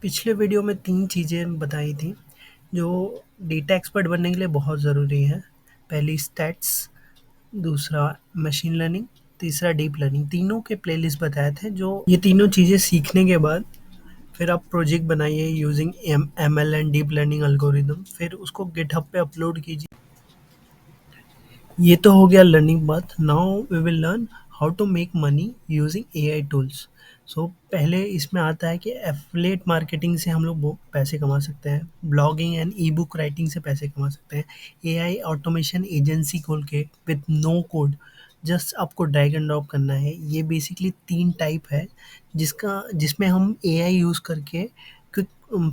पिछले वीडियो में 3 चीज़ें बताई थी, जो डेटा एक्सपर्ट बनने के लिए बहुत ज़रूरी है। पहली स्टैट्स, दूसरा मशीन लर्निंग, तीसरा डीप लर्निंग। तीनों के प्लेलिस्ट बताए थे, जो ये तीनों चीज़ें सीखने के बाद फिर आप प्रोजेक्ट बनाइए using ML and deep learning algorithm, फिर उसको गिटहब पे अपलोड कीजिए। ये तो हो गया लर्निंग बात। Now we will learn how to make money using AI tools. So पहले इसमें आता है कि एफिलिएट मार्केटिंग से हम लोग वो पैसे कमा सकते हैं, blogging and E book writing से पैसे कमा सकते हैं, एआई ऑटोमेशन एजेंसी खोल के विथ नो कोड, जस्ट आपको ड्रैग एंड ड्रॉप करना है। ये बेसिकली 3 टाइप है जिसमें हम एआई यूज़ करके क्विक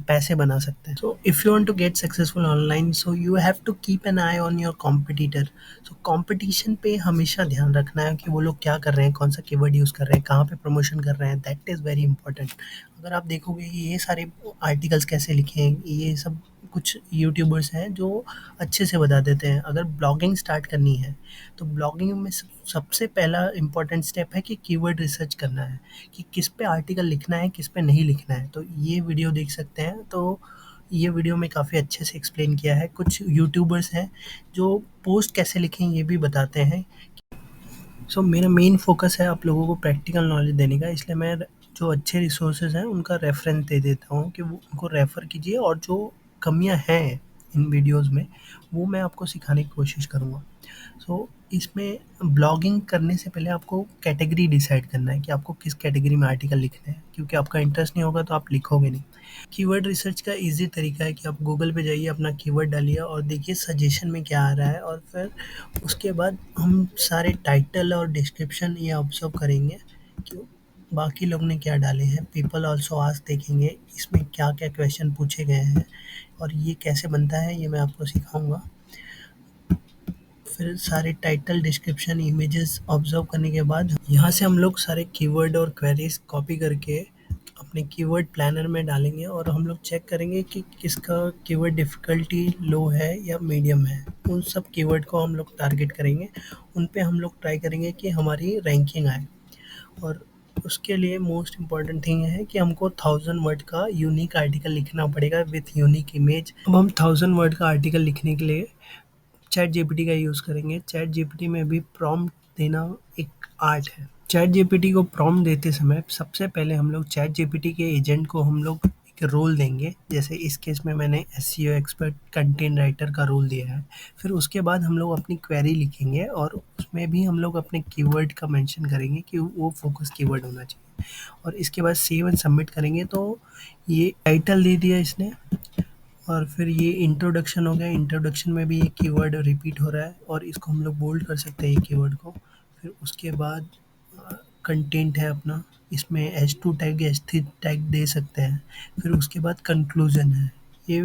पैसे बना सकते हैं। So if you want to get successful online, so you have to keep an eye on your competitor. So competition पे हमेशा ध्यान रखना है कि वो लोग क्या कर रहे हैं, कौन सा कीवर्ड यूज़ कर रहे हैं, कहाँ पे प्रमोशन कर रहे हैं। That is very important. अगर आप देखोगे ये सारे आर्टिकल्स कैसे लिखे हैं, ये सब कुछ यूट्यूबर्स हैं जो अच्छे से बता देते हैं। अगर ब्लॉगिंग स्टार्ट करनी है तो ब्लॉगिंग में सबसे पहला इंपॉर्टेंट स्टेप है कि कीवर्ड रिसर्च करना है, कि किस पे आर्टिकल लिखना है, किस पे नहीं लिखना है। तो ये वीडियो देख सकते हैं। तो ये वीडियो में काफ़ी अच्छे से एक्सप्लेन किया है। कुछ यूट्यूबर्स हैं जो पोस्ट कैसे लिखें ये भी बताते हैं। सो मेरा मेन फ़ोकस है आप लोगों को प्रैक्टिकल नॉलेज देने का, इसलिए मैं जो अच्छे रिसोर्सेज़ हैं उनका रेफ़रेंस दे देता हूँ कि वो उनको रेफ़र कीजिए, और जो कमियाँ हैं इन वीडियोज़ में वो मैं आपको सिखाने की कोशिश करूँगा। सो इसमें ब्लॉगिंग करने से पहले आपको कैटेगरी डिसाइड करना है कि आपको किस कैटेगरी में आर्टिकल लिखने हैं, क्योंकि आपका इंटरेस्ट नहीं होगा तो आप लिखोगे नहीं। कीवर्ड रिसर्च का ईज़ी तरीका है कि आप गूगल पे जाइए, अपना कीवर्ड डालिए और देखिए सजेशन में क्या आ रहा है, और फिर उसके बाद हम सारे टाइटल और डिस्क्रिप्शन ये ऑब्ज़र्व करेंगे कि बाकी लोग ने क्या डाले हैं। पीपल आल्सो आस्क देखेंगे, इसमें क्या-क्या क्वेश्चन पूछे गए हैं और ये कैसे बनता है, ये मैं आपको सिखाऊँगा। फिर सारे टाइटल, डिस्क्रिप्शन, इमेजेस ऑब्ज़र्व करने के बाद यहाँ से हम लोग सारे कीवर्ड और क्वेरीज़ कॉपी करके अपने कीवर्ड प्लानर में डालेंगे, और हम लोग चेक करेंगे कि किसका कीवर्ड डिफ़िकल्टी लो है या मीडियम है। उन सब कीवर्ड को हम लोग टारगेट करेंगे, उन पे हम लोग ट्राई करेंगे कि हमारी रैंकिंग आए। और उसके लिए मोस्ट इम्पॉर्टेंट थिंग है कि हमको 1000 वर्ड का यूनिक आर्टिकल लिखना पड़ेगा विथ यूनिक इमेज। अब हम 1000 वर्ड का आर्टिकल लिखने के लिए चैट जीपीटी का यूज़ करेंगे। चैट जीपीटी में भी प्रॉम्प्ट देना एक आर्ट है। चैट जीपीटी को प्रॉम्प्ट देते समय सबसे पहले हम लोग चैट जीपीटी के एजेंट को हम लोग एक रोल देंगे। जैसे इस केस में मैंने एसईओ एक्सपर्ट कंटेंट राइटर का रोल दिया है। फिर उसके बाद हम लोग अपनी क्वेरी लिखेंगे, और उसमें भी हम लोग अपने कीवर्ड का मेंशन करेंगे कि वो फोकस कीवर्ड होना चाहिए, और इसके बाद सेव एंड सबमिट करेंगे। तो ये टाइटल दे दिया इसने, और फिर ये इंट्रोडक्शन हो गया। इंट्रोडक्शन में भी एक कीवर्ड रिपीट हो रहा है, और इसको हम लोग बोल्ड कर सकते हैं ये कीवर्ड को। फिर उसके बाद कंटेंट है अपना, इसमें H2 टैग, H3 टैग दे सकते हैं। फिर उसके बाद कंक्लूजन है। ये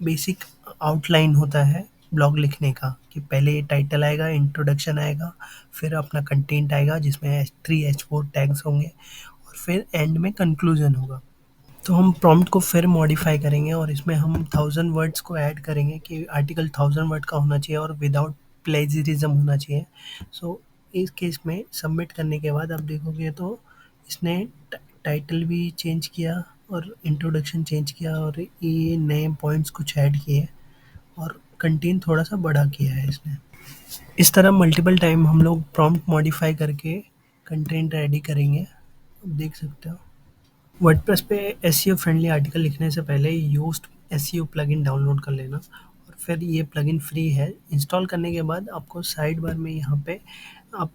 बेसिक आउटलाइन होता है ब्लॉग लिखने का, कि पहले ये टाइटल आएगा, इंट्रोडक्शन आएगा, फिर अपना कंटेंट आएगा जिसमें H3 H4 टैग्स होंगे, और फिर एंड में कंक्लूजन होगा। तो हम प्रॉम्प्ट को फिर मॉडिफाई करेंगे, और इसमें हम 1000 वर्ड्स को ऐड करेंगे कि आर्टिकल 1000 वर्ड का होना चाहिए और विदाउट प्लेजरिज्म होना चाहिए। सो इस केस में सबमिट करने के बाद आप देखोगे तो इसने टाइटल भी चेंज किया और इंट्रोडक्शन चेंज किया, और ये नए पॉइंट्स कुछ ऐड किए, और कंटेंट थोड़ा सा बड़ा किया है इसने। इस तरह मल्टीपल टाइम हम लोग प्रॉम्प्ट मॉडिफाई करके कंटेंट रेडी करेंगे। आप देख सकते हो। वर्डप्रेस पे एसईओ फ्रेंडली आर्टिकल लिखने से पहले योस्ट एसईओ प्लगइन डाउनलोड कर लेना, और फिर ये प्लगइन फ्री है। इंस्टॉल करने के बाद आपको साइड बार में यहाँ पे आप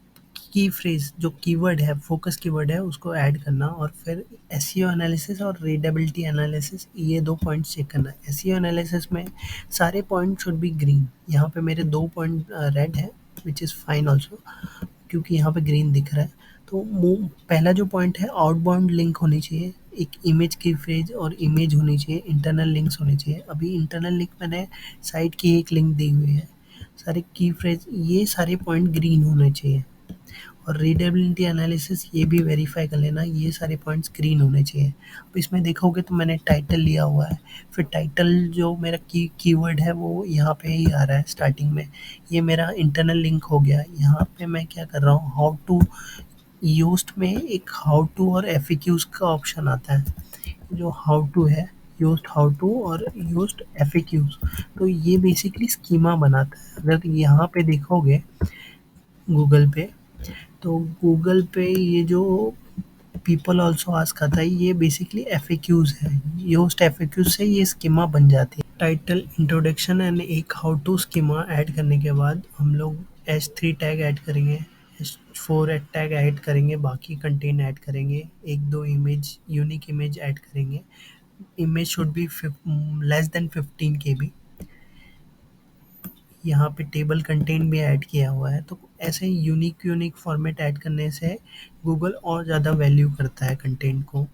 की फ्रेज, जो कीवर्ड है, फोकस कीवर्ड है, उसको ऐड करना, और फिर एसईओ एनालिसिस और रीडेबिलिटी एनालिसिस, ये 2 पॉइंट्स चेक करना है। एसईओ एनालिसिस में सारे पॉइंट शुड बी ग्रीन। यहाँ पे मेरे 2 पॉइंट रेड है, विच इज़ फाइन ऑल्सो, क्योंकि यहाँ पे ग्रीन दिख रहा है। तो पहला जो पॉइंट है, आउटबाउंड लिंक होनी चाहिए, एक इमेज की फ्रेज और इमेज होनी चाहिए, इंटरनल लिंक्स होने चाहिए। अभी इंटरनल लिंक मैंने साइट की एक लिंक दी हुई है। सारे की फ्रेज, ये सारे पॉइंट ग्रीन होने चाहिए। और रीडेबिलिटी एनालिसिस, ये भी वेरीफाई कर लेना, ये सारे पॉइंट्स ग्रीन होने चाहिए। अब इसमें देखोगे तो मैंने टाइटल लिया हुआ है। फिर टाइटल जो मेरा कीवर्ड है वो यहाँ पे ही आ रहा है स्टार्टिंग में। ये मेरा इंटरनल लिंक हो गया। यहाँ पे मैं क्या कर रहा हूँ, हाउ टू, योस्ट में एक हाउ टू और एफएक्यूज का ऑप्शन आता है। जो हाउ टू है, यूज्ड हाउ टू और यूज्ड एफएक्यूज। तो ये बेसिकली स्कीमा बनाता है। अगर यहाँ पे देखोगे गूगल पे, तो गूगल पे ये जो पीपल ऑल्सो आस्क आता है, ये बेसिकली एफएक्यूज है। यूज्ड एफएक्यूज से ये स्कीमा बन जाती है। टाइटल, इंट्रोडक्शन एंड एक हाउ टू स्कीमा ऐड करने के बाद हम लोग H3 टैग ऐड करेंगे, H4 टैग ऐड करेंगे, बाकी कंटेंट ऐड करेंगे, एक दो इमेज, यूनिक इमेज ऐड करेंगे। Image should be less than 15 KB। यहाँ पे टेबल कंटेंट भी ऐड किया हुआ है। तो ऐसे यूनिक यूनिक फॉर्मेट ऐड करने से गूगल और ज़्यादा वैल्यू करता है कंटेंट को।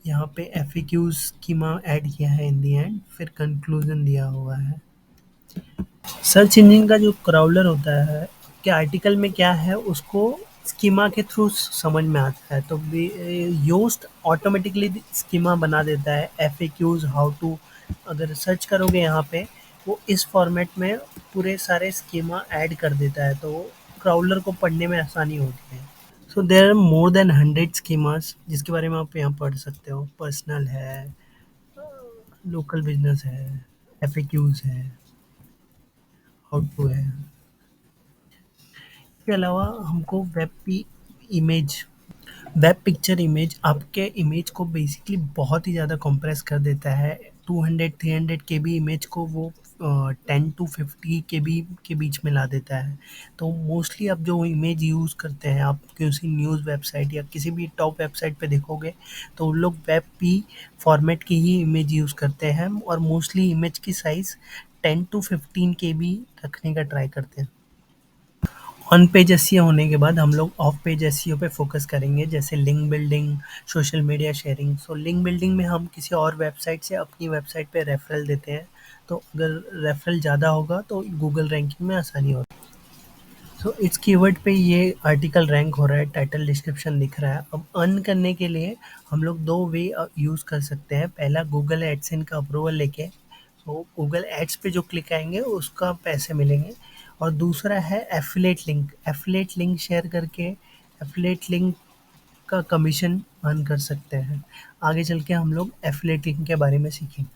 यहाँ पे एफएक्यूज स्कीमा ऐड किया है इन दी एंड, फिर कंक्लूजन दिया हुआ है। सर्च इंजन का जो क्राउलर होता है, कि आर्टिकल में क्या है उसको स्कीमा के थ्रू समझ में आता है। तो योस्ट ऑटोमेटिकली स्कीमा बना देता है, एफएक्यूज, हाउ टू। अगर सर्च करोगे यहाँ पे, वो इस फॉर्मेट में पूरे सारे स्कीमा ऐड कर देता है, तो क्राउलर को पढ़ने में आसानी होती है। So there are more than 100 schemas जिसके बारे में आप यहाँ पढ़ सकते हो। पर्सनल है, लोकल बिजनेस है, एफएक्यूज है, हाउ टू है। इसके अलावा हमको इमेज वेब पिक्चर इमेज आपके इमेज को बेसिकली बहुत ही ज़्यादा कंप्रेस कर देता है। 200-300 KB इमेज को वो 10 to 50 KB के बीच में ला देता है। तो मोस्टली आप जो इमेज यूज़ करते हैं, आप किसी न्यूज़ वेबसाइट या किसी भी टॉप वेबसाइट पे देखोगे, तो उन लोग वेब पी फॉर्मेट की ही इमेज यूज़ करते हैं और मोस्टली इमेज की साइज़ 10 to 15 KB रखने का ट्राई करते हैं। ऑन पेज एसईओ होने के बाद हम लोग ऑफ पेज एसईओ पे फोकस करेंगे, जैसे link building, social media sharing. So link building में हम किसी और वेबसाइट से अपनी वेबसाइट पे रेफरल देते हैं। तो अगर रेफरल ज़्यादा होगा तो गूगल रैंकिंग में आसानी होती है। सो इस कीवर्ड पे ये आर्टिकल रैंक हो रहा है, टाइटल डिस्क्रिप्शन दिख रहा है। अब अर्न करने के लिए हम लोग दो वे यूज़ कर सकते हैं। पहला, गूगल एडसेंस का अप्रूवल लेके, तो गूगल एड्स पे जो क्लिक आएंगे उसका पैसे मिलेंगे। और दूसरा है एफिलेट लिंक शेयर करके एफिलेट लिंक का कमीशन अर्न कर सकते हैं। आगे चल के हम लोग एफिलेट लिंक के बारे में सीखेंगे।